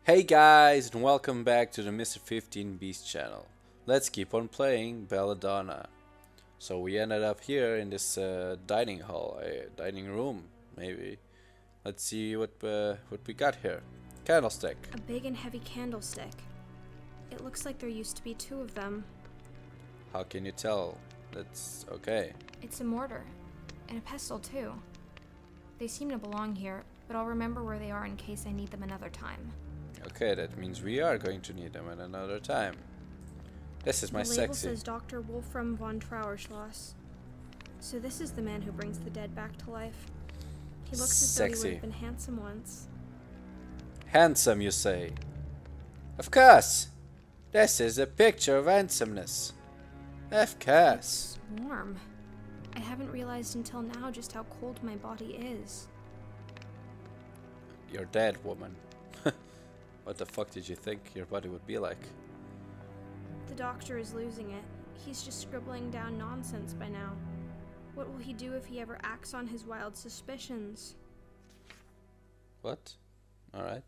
Hey guys, and welcome back to the Mr. 15 Beast channel. Let's keep on playing Belladonna. So we ended up here in this dining hall, dining room, maybe. Let's see what we got here. Candlestick. A big and heavy candlestick. It looks like there used to be two of them. How can you tell? That's okay. It's a mortar. And a pestle too. They seem to belong here, but I'll remember where they are in case I need them another time. Okay, that means we are going to need them at another time. This is my sexy. The label sexy. says Dr. Wolfram von Trauerschloss. So this is the man who brings the dead back to life. He looks as though he would have been handsome once. Handsome, you say? Of course! This is a picture of handsomeness. Of course. It's warm. I haven't realized until now just how cold my body is. You're dead, woman. What the fuck did you think your body would be like? The doctor is losing it. He's just scribbling down nonsense by now. What will he do if he ever acts on his wild suspicions? What? Alright.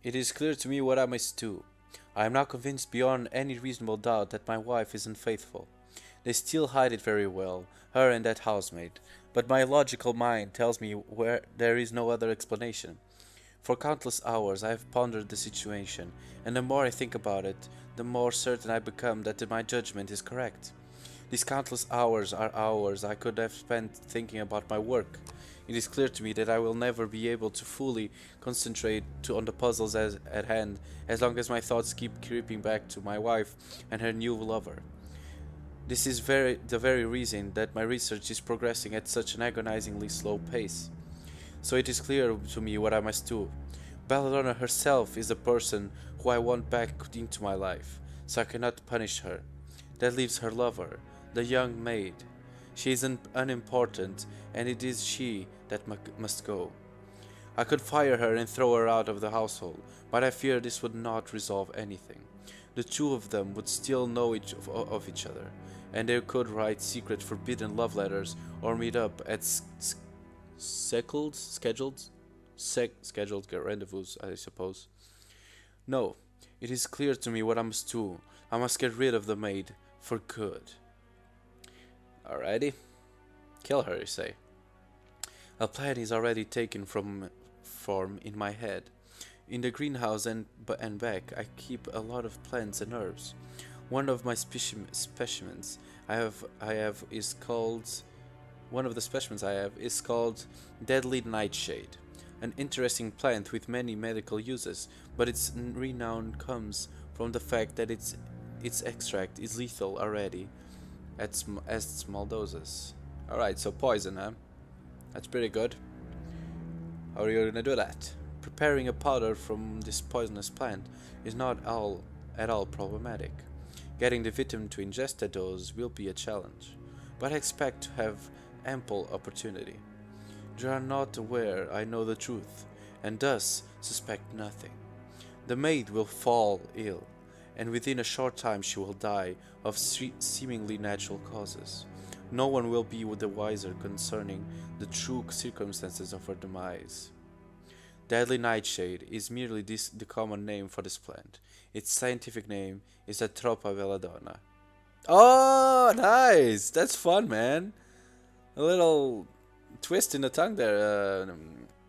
It is clear to me what I must do. I am now convinced beyond any reasonable doubt that my wife is unfaithful. They still hide it very well, her and that housemaid, but my logical mind tells me where there is no other explanation. For countless hours I have pondered the situation, and the more I think about it, the more certain I become that my judgment is correct. These countless hours are hours I could have spent thinking about my work. It is clear to me that I will never be able to fully concentrate on the puzzles at hand as long as my thoughts keep creeping back to my wife and her new lover. This is the very reason that my research is progressing at such an agonizingly slow pace. So it is clear to me what I must do. Belladonna herself is the person who I want back into my life, so I cannot punish her. That leaves her lover, the young maid. She is unimportant, and it is she that must go. I could fire her and throw her out of the household, but I fear this would not resolve anything. The two of them would still know of each other, and they could write secret forbidden love letters or meet up at scheduled rendezvous, I suppose. No, it is clear to me what I must do. I must get rid of the maid for good. Alrighty. Kill her, you say. A plan is already taken from form in my head. In the greenhouse and back, I keep a lot of plants and herbs. One of my specimens I have is called Deadly Nightshade, an interesting plant with many medical uses, but its renown comes from the fact that its extract is lethal already at small doses. Alright, so poison, huh? That's pretty good. How are you gonna do that? Preparing a powder from this poisonous plant is not at all problematic. Getting the victim to ingest a dose will be a challenge, but I expect to have ample opportunity. You are not aware I know the truth, and thus suspect nothing. The maid will fall ill, and within a short time she will die of seemingly natural causes. No one will be the wiser concerning the true circumstances of her demise. Deadly Nightshade is merely the common name for this plant. Its scientific name is Atropa belladonna. Oh, nice! That's fun, man. A little twist in the tongue there.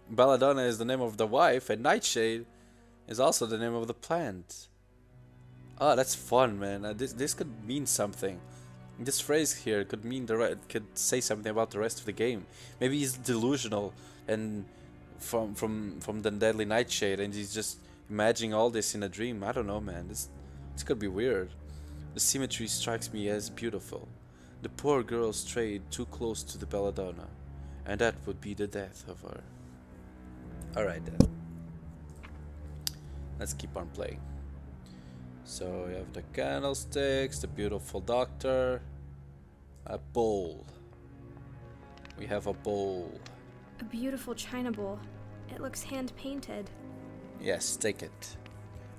Belladonna is the name of the wife, and Nightshade is also the name of the plant. Oh, that's fun, man. This could mean something. This phrase here could mean could say something about the rest of the game. Maybe he's delusional and from the Deadly Nightshade, and he's just imagining all this in a dream. I don't know, man. This could be weird. The symmetry strikes me as beautiful. The poor girl strayed too close to the Belladonna, and that would be the death of her. Alright then. Let's keep on playing. So we have the candlesticks, the beautiful doctor, a bowl. We have a bowl. A beautiful china bowl. It looks hand-painted. Yes, take it.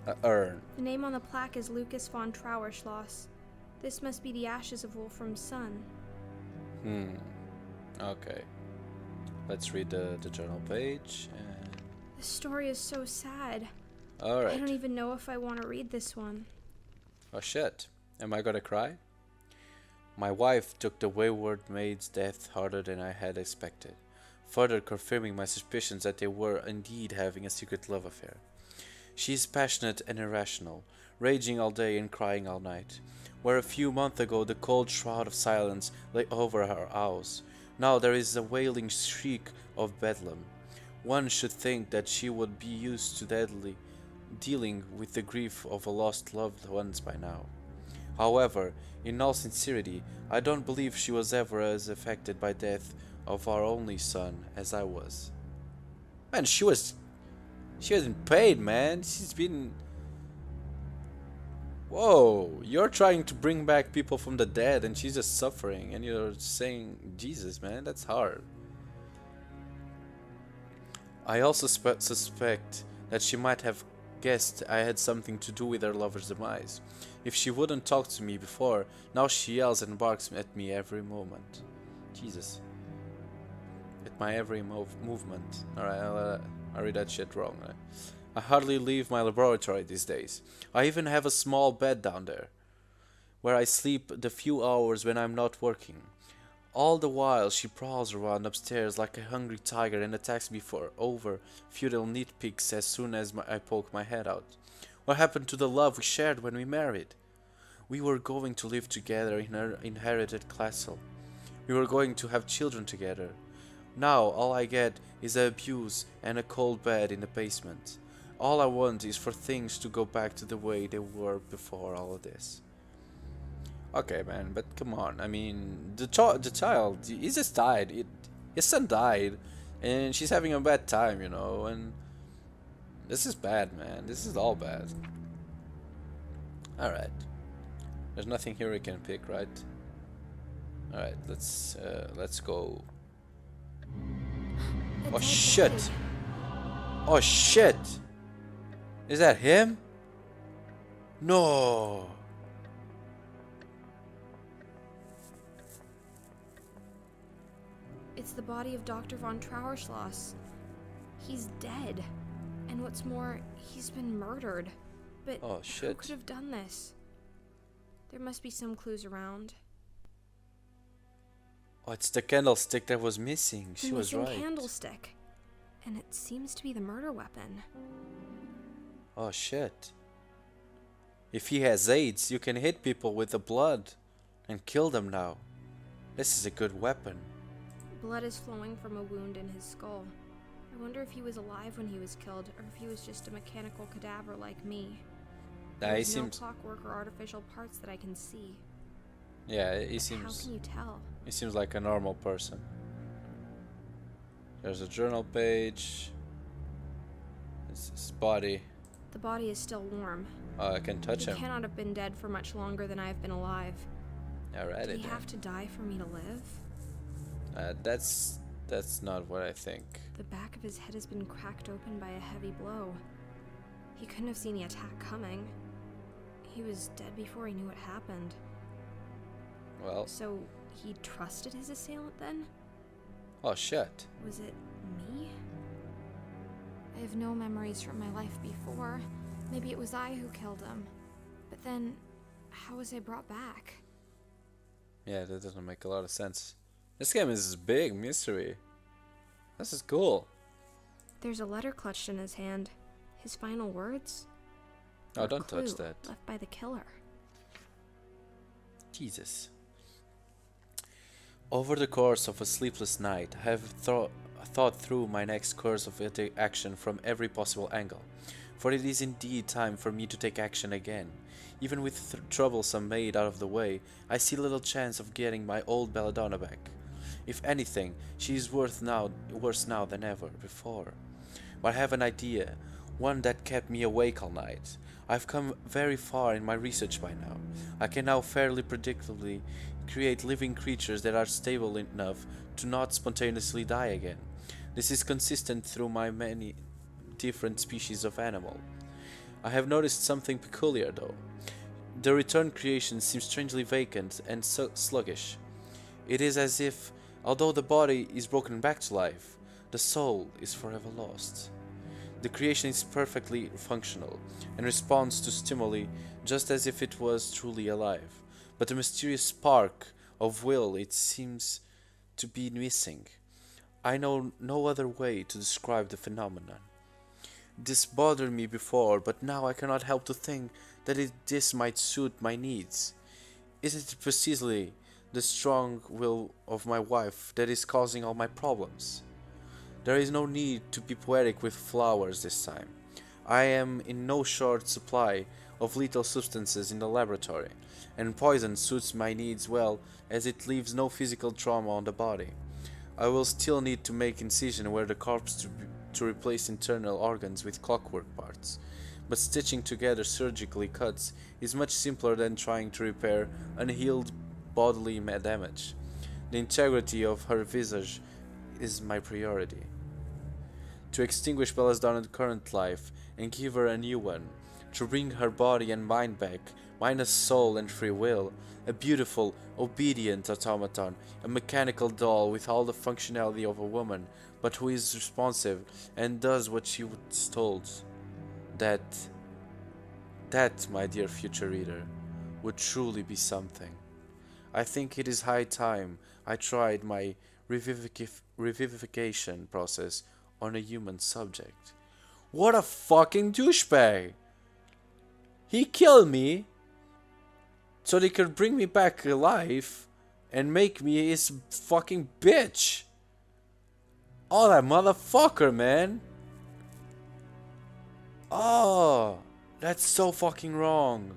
A urn. The name on the plaque is Lucas von Trauerschloss. This must be the ashes of Wolfram's son. Okay. Let's read the journal page. And The story is so sad. Alright. I don't even know if I want to read this one. Oh shit. Am I gonna cry? My wife took the wayward maid's death harder than I had expected, further confirming my suspicions that they were indeed having a secret love affair. She is passionate and irrational, raging all day and crying all night. Where a few months ago the cold shroud of silence lay over her house, now there is a wailing shriek of bedlam. One should think that she would be used to dealing with the grief of a lost loved ones by now. However, in all sincerity, I don't believe she was ever as affected by death of our only son as I was. Man, she was in pain, man. She's been... Whoa, you're trying to bring back people from the dead and she's just suffering and you're saying, Jesus, man, that's hard. I also suspect that she might have guessed I had something to do with her lover's demise. If she wouldn't talk to me before, now she yells and barks at me every moment. Jesus. At my every movement. Alright, I read that shit wrong. I hardly leave my laboratory these days. I even have a small bed down there, where I sleep the few hours when I'm not working. All the while she prowls around upstairs like a hungry tiger and attacks me for futile nitpicks as soon as I poke my head out. What happened to the love we shared when we married? We were going to live together in her inherited castle. We were going to have children together. Now all I get is abuse and a cold bed in the basement. All I want is for things to go back to the way they were before all of this. Okay, man, but come on. I mean, the child, he just died. His son died, and she's having a bad time, you know, and this is bad, man. This is all bad. Alright. There's nothing here we can pick, right? Alright, let's go. Oh shit! Oh shit! Is that him? No! It's the body of Dr. von Trauerschloss. He's dead. And what's more, he's been murdered. But oh, shit. Who could have done this? There must be some clues around. Oh, it's the candlestick that was missing. The She was right. Candlestick. And it seems to be the murder weapon. Oh shit. If he has AIDS, you can hit people with the blood and kill them now. This is a good weapon. Blood is flowing from a wound in his skull. I wonder if he was alive when he was killed, or if he was just a mechanical cadaver like me. There's no clockwork or artificial parts that I can see. Yeah, he seems... How can you tell? He seems like a normal person. There's a journal page. It's his body. The body is still warm. Oh, I can touch him. He cannot have been dead for much longer than I have been alive. Alright. Did he have to die for me to live? That's not what I think. The back of his head has been cracked open by a heavy blow. He couldn't have seen the attack coming. He was dead before he knew what happened. Well... So, he trusted his assailant then? Oh shit. Was it me? I have no memories from my life before. Maybe it was I who killed him. But then, how was I brought back? Yeah, that doesn't make a lot of sense. This game is a big mystery. This is cool. There's a letter clutched in his hand. His final words? Oh, don't touch that. Left by the killer. Jesus. Over the course of a sleepless night, I have thought through my next course of action from every possible angle. For it is indeed time for me to take action again. Even with troublesome maid out of the way, I see little chance of getting my old Belladonna back. If anything, she is worse now than ever before. But I have an idea, one that kept me awake all night. I've come very far in my research by now. I can now fairly predictably create living creatures that are stable enough to not spontaneously die again. This is consistent through my many different species of animal. I have noticed something peculiar though. The return creation seems strangely vacant and sluggish. It is as if, although the body is broken back to life, the soul is forever lost. The creation is perfectly functional and responds to stimuli just as if it was truly alive. But the mysterious spark of will it seems to be missing. I know no other way to describe the phenomenon. This bothered me before, but now I cannot help to think that this might suit my needs. Isn't it precisely the strong will of my wife that is causing all my problems? There is no need to be poetic with flowers this time. I am in no short supply of lethal substances in the laboratory, and poison suits my needs well as it leaves no physical trauma on the body. I will still need to make incision where the corpse to replace internal organs with clockwork parts, but stitching together surgically cuts is much simpler than trying to repair unhealed bodily damage. The integrity of her visage is my priority. To extinguish Belladonna's current life and give her a new one, to bring her body and mind back, minus soul and free will, a beautiful, obedient automaton, a mechanical doll with all the functionality of a woman, but who is responsive and does what she was told. That, my dear future reader, would truly be something. I think it is high time I tried my revivification process on a human subject. What a fucking douchebag! He killed me so they could bring me back alive and make me his fucking bitch. Oh, that motherfucker, man. Oh, that's so fucking wrong.